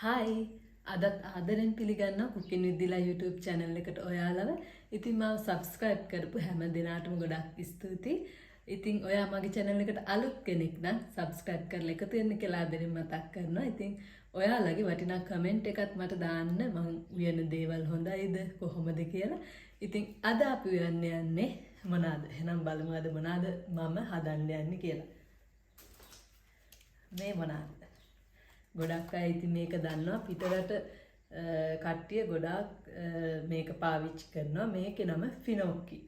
Hi අදත් ආදරෙන් පිළිගන්නවා කුකින් විත් දිලා YouTube channel එකට ඔයාලව. ඉතින් මාව subscribe කරපු හැම දිනාටම ගොඩක් ස්තුතියි. ඉතින් ඔයා මගේ channel එකට අලුත් කෙනෙක් නම් subscribe කරලා එකතු වෙන්න කියලා ආදරෙන් මතක් කරනවා. ඉතින් ඔයාලගේ වටිනා comment එකත් මට දාන්න මම උයන දේවල් හොඳයිද කොහොමද කියලා. ඉතින් අද අපි යන්නේ මොනවාද? එහෙනම් බලමු අද මොනවාද මම හදන්න යන්නේ කියලා. මේ මොනවාද? ගොඩක් අය ඉතින් මේක දන්නවා පිටරට කට්ටිය ගොඩාක් මේක පාවිච්චි කරනවා. මේකේ නම ෆිනෝකි.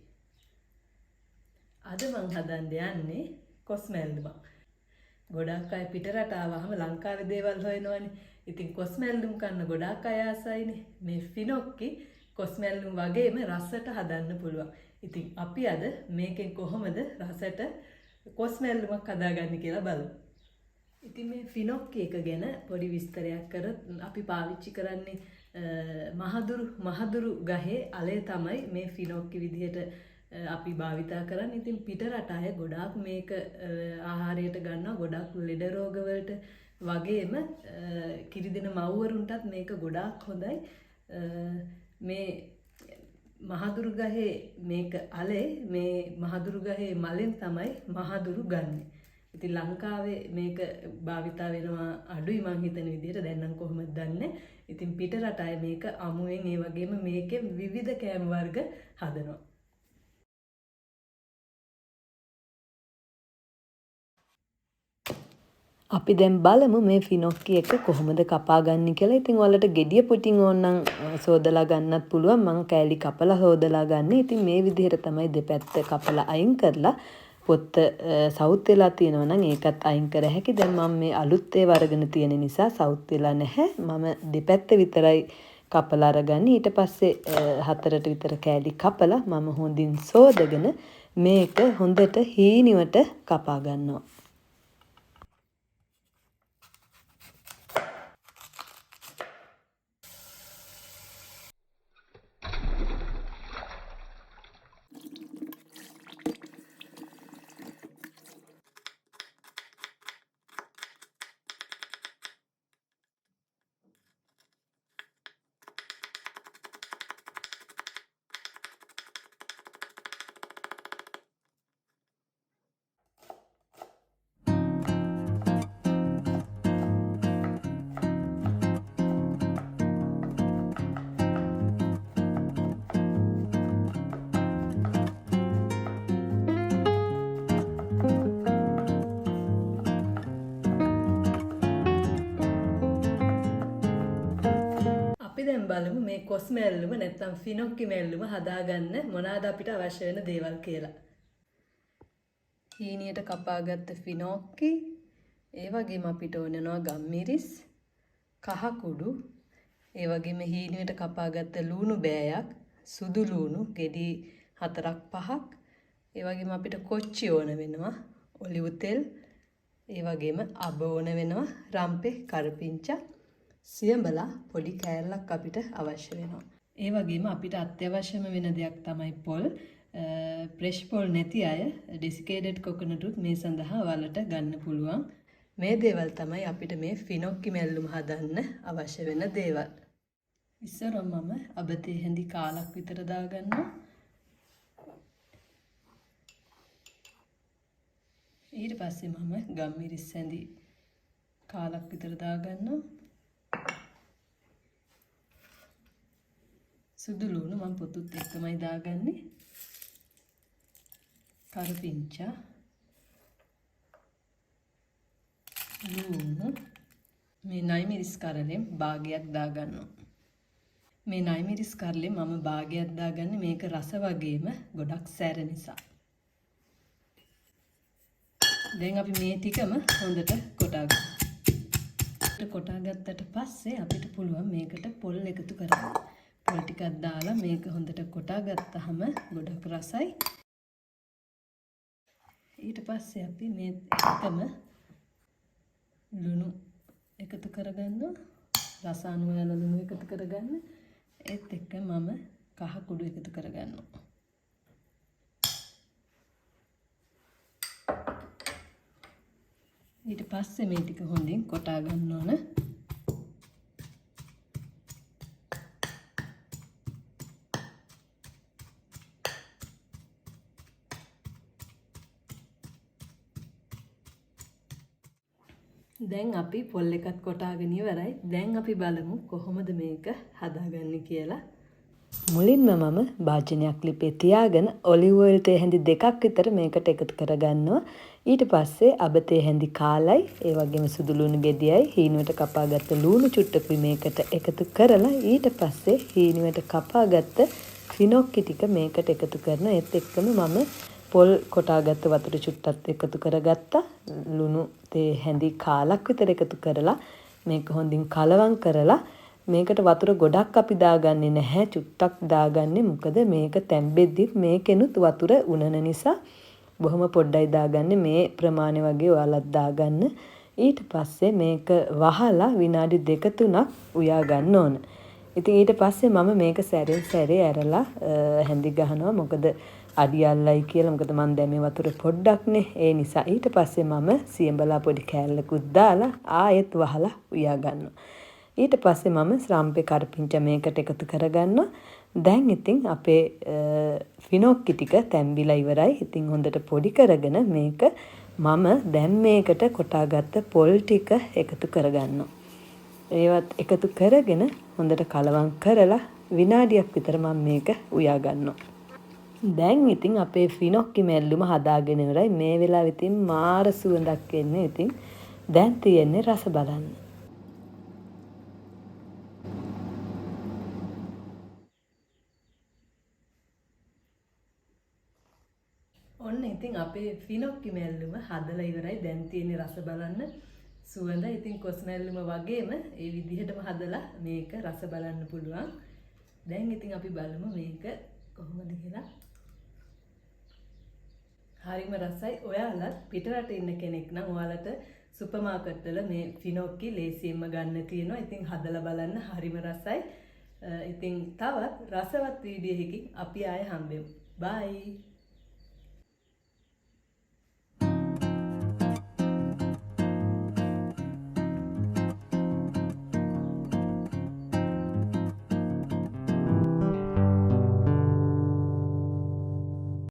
අද මම හදන්න යන්නේ කොස්මැල්ලුම. ගොඩක් අය පිටරට ආවම ලංකාවේ දේවල් හොයනවනේ. ඉතින් කොස්මැල්ලුම් කන්න ගොඩාක් අය ආසයිනේ. මේ ෆිනෝකි කොස්මැල්ලුම් වගේම රසට හදන්න පුළුවන්. ඉතින් අපි අද මේකෙන් කොහොමද රසට කොස්මැල්ලුමක් හදාගන්නේ කියලා බලමු. ඉතින් මේ ෆිනොක්කි එක ගැන පොඩි විස්තරයක් කරත් අපි පාවිච්චි කරන්නේ මහදුරු ගහේ අලය තමයි මේ ෆිනොක්කි විදිහට අපි භාවිතා කරන්නේ. ඉතින් පිට රට අය ගොඩාක් මේක ආහාරයට ගන්නවා. ගොඩාක් ලෙඩ රෝග වලට වගේම කිරිදෙන මව්වරුන්ටත් මේක ගොඩාක් හොඳයි. මේ මහදුරු ගහේ මේක අලේ මේ මහදුරු ගහේ මලෙන් තමයි මහදුරු ගන්නෙ. ඉතින් ලංකාවේ මේක භාවිතා වෙනවා අඩුයි මං හිතන විදිහට. දැන් නම් කොහොමද දන්නේ. ඉතින් පිට රට අය මේක අමුවෙන් ඒ වගේම මේකේ විවිධ කෑම වර්ග හදනවා. අපි දැන් බලමු මේ ෆිනොක්කි එක කොහොමද කපා ගන්න කියලා. ඉතින් ඔයාලට gediya පුටින් ඕනනම් සෝදලා ගන්නත් පුළුවන්. මං කෑලි කපලා සෝදලා ගන්න. ඉතින් මේ විදිහට තමයි දෙපැත්ත කපලා අයින් කරලා පොත්ත සවුත් වෙලා තියෙනවා නම් ඒකත් අයින් කර හැකි. දැන් මම මේ අලුත් ඒවා අරගෙන තියෙන නිසා සවුත් වෙලා නැහැ. මම දෙපැත්ත විතරයි කපලා අරගන්නේ. ඊට පස්සේ හතරට විතර කෑලි කපලා මම හොඳින් සෝදගෙන මේක හොඳට හීනිවට කපා ගන්නවා. අපි දැන් බලමු මේ කොස්මැල්ලුම නැත්නම් ෆිනොක්කි මැල්ලුම හදාගන්න මොනවාද අපිට අවශ්‍ය වෙන දේවල් කියලා. හීනියට කපාගත්ත ෆිනොක්කි, ඒ වගේම අපිට ඕන වෙනවා ගම්මිරිස්, කහ කුඩු, ඒ වගේම හීනියට කපාගත්ත ලුණු බෑයක්, සුදු ලුණු ගෙඩි 4-5ක්, ඒ වගේම අපිට කොච්චි ඕන වෙනවා, ඔලිව් තෙල්, ඒ වගේම අබ ඕන වෙනවා, රම්පේ කරපිංචා, සියඹලා පොඩි කෑල්ලක් අපිට අවශ්‍ය වෙනවා. ඒ වගේම අපිට අත්‍යවශ්‍යම වෙන දෙයක් තමයි පොල්. ප්‍රෙෂ් පොල් නැති අය ඩෙසිකේටඩ් කොකනට් උත් මේ සඳහා ඔයාලට ගන්න පුළුවන්. මේ දේවල් තමයි අපිට මේ ෆිනොක්කි මැල්ලුම හදන්න අවශ්‍ය වෙන දේවල්. ඉස්සර මම අබතේ හැඳි කාලක් විතර දාගන්නවා. ඊට පස්සේ මම ගම්මිරිස් හැඳි කාලක් විතර දාගන්නවා. සුදු ලුණු මම පොතුත් එක්කමයි දාගන්නේ. කරපිංචා, ලුණු, මේ නයි මිරිස් කරලෙන් භාගයක් දාගන්නවා. මේ නයි මිරිස් කරලෙන් මම භාගයක් දාගන්නේ මේක රස වගේම ගොඩක් සැර නිසා. දැන් අපි මේ ටිකම හොඳට කොටා ගමු. කොටා ගත්තට පස්සේ අපිට පුළුවන් මේකට පොල් එකතු කරන්න. පොල් ටිකක් දාලා මේක හොඳට කොටා ගත්තාම ගොඩක් රසයි. ඊට පස්සේ අපි මේ එකම ලුණු එකතු කරගන්නවා. රස අනුව යන ලුණු එකතු කරගන්න. ඒත් එක්ක මම කහ කුඩු එකතු කරගන්නවා. ඊට පස්සේ මේ ටික හොඳින් කොටා ගන්න ඕන. දැන් අපි පොල් එකත් කොටාගෙන ඉවරයි. දැන් අපි බලමු කොහොමද මේක හදාගන්නේ කියලා. මුලින්ම මම භාජනයක් ලිපේ තියාගෙන ඔලිව් ඔයිල් තේ හැඳි 2ක් විතර මේකට එකතු කරගන්නවා. ඊට පස්සේ අබ තේ හැඳි කාලයි, ඒ වගේම සුදු ලුණු ගෙඩියයි, හීනුවට කපාගත්ත ලුණු චුට්ටකුයි මේකට එකතු කරලා ඊට පස්සේ හීනුවට කපාගත්ත ෆිනොක්කි ටික මේකට එකතු කරනවා. ඒත් එක්කම මම පොල් කොටාගත්ත වතුර චුට්ටත් එකතු කරගත්තා. ලුණු තේ හැඳි කාලක් විතර එකතු කරලා මේක හොඳින් කලවම් කරලා මේකට වතුර ගොඩක් අපි දාගන්නේ නැහැ. චුට්ටක් දාගන්නේ. මොකද මේක තැම්බෙද්දි මේකෙනුත් වතුර උනන නිසා බොහොම පොඩ්ඩයි දාගන්නේ. මේ ප්‍රමාණය වගේ ඔයාලත් දාගන්න. ඊට පස්සේ මේක වහලා විනාඩි 2-3ක් උයා ගන්න ඕන. ඉතින් ඊට පස්සේ මම මේක සැරෙන් සැරේ ඇරලා හැඳි ගහනවා. මොකද අඩි අල්ලයි කියලා. මොකද මම දැන් මේ වතුර පොඩ්ඩක්නේ. ඒ නිසා ඊට පස්සේ මම සියඹලා පොඩි කෑල්ලකුත් දාලා ආයෙත් වහලා උයා ගන්නවා. ඊට පස්සේ මම ශ්‍රාම්පේ කරපිංචා මේකට එකතු කරගන්නවා. දැන් ඉතින් අපේ ෆිනොක්කි ටික තැම්බිලා ඉවරයි. ඉතින් හොඳට පොඩි කරගෙන මේක මම දැන් මේකට කොටාගත්ත පොල් ටික එකතු කරගන්නවා. ඒවත් එකතු කරගෙන හොඳට කලවම් කරලා විනාඩියක් විතර මම මේක උයා ගන්නවා. දැන් ඉතින් අපේ ෆිනොක්කි මැල්ලුම හදාගෙන ඉවරයි. මේ වෙලාවෙ ඉතින් මාර සුවඳක් එන්නේ. ඉතින් දැන් තියෙන්නේ රස බලන්න. ඔන්න ඉතින් අපේ ෆිනොක්කි මැල්ලුම හදලා ඉවරයි. දැන් තියෙන්නේ රස බලන්න. සුවඳ ඉතින් කොස් මැල්ලුම වගේම ඒ විදිහටම හදලා මේක රස බලන්න පුළුවන්. දැන් ඉතින් අපි බලමු මේක කොහොමද කියලා. හරිම රසයි. ඔයාලත් පිටරට ඉන්න කෙනෙක් නම් ඔයාලට සුපර් මාකට් වල මේ ෆිනොක්කි ලේසියෙන්ම ගන්න තියෙනවා. ඉතින් හදලා බලන්න. හරිම රසයි. ඉතින් තවත් රසවත් වීඩියෝ එකකින් අපි ආයෙ හම්බෙමු. බයි.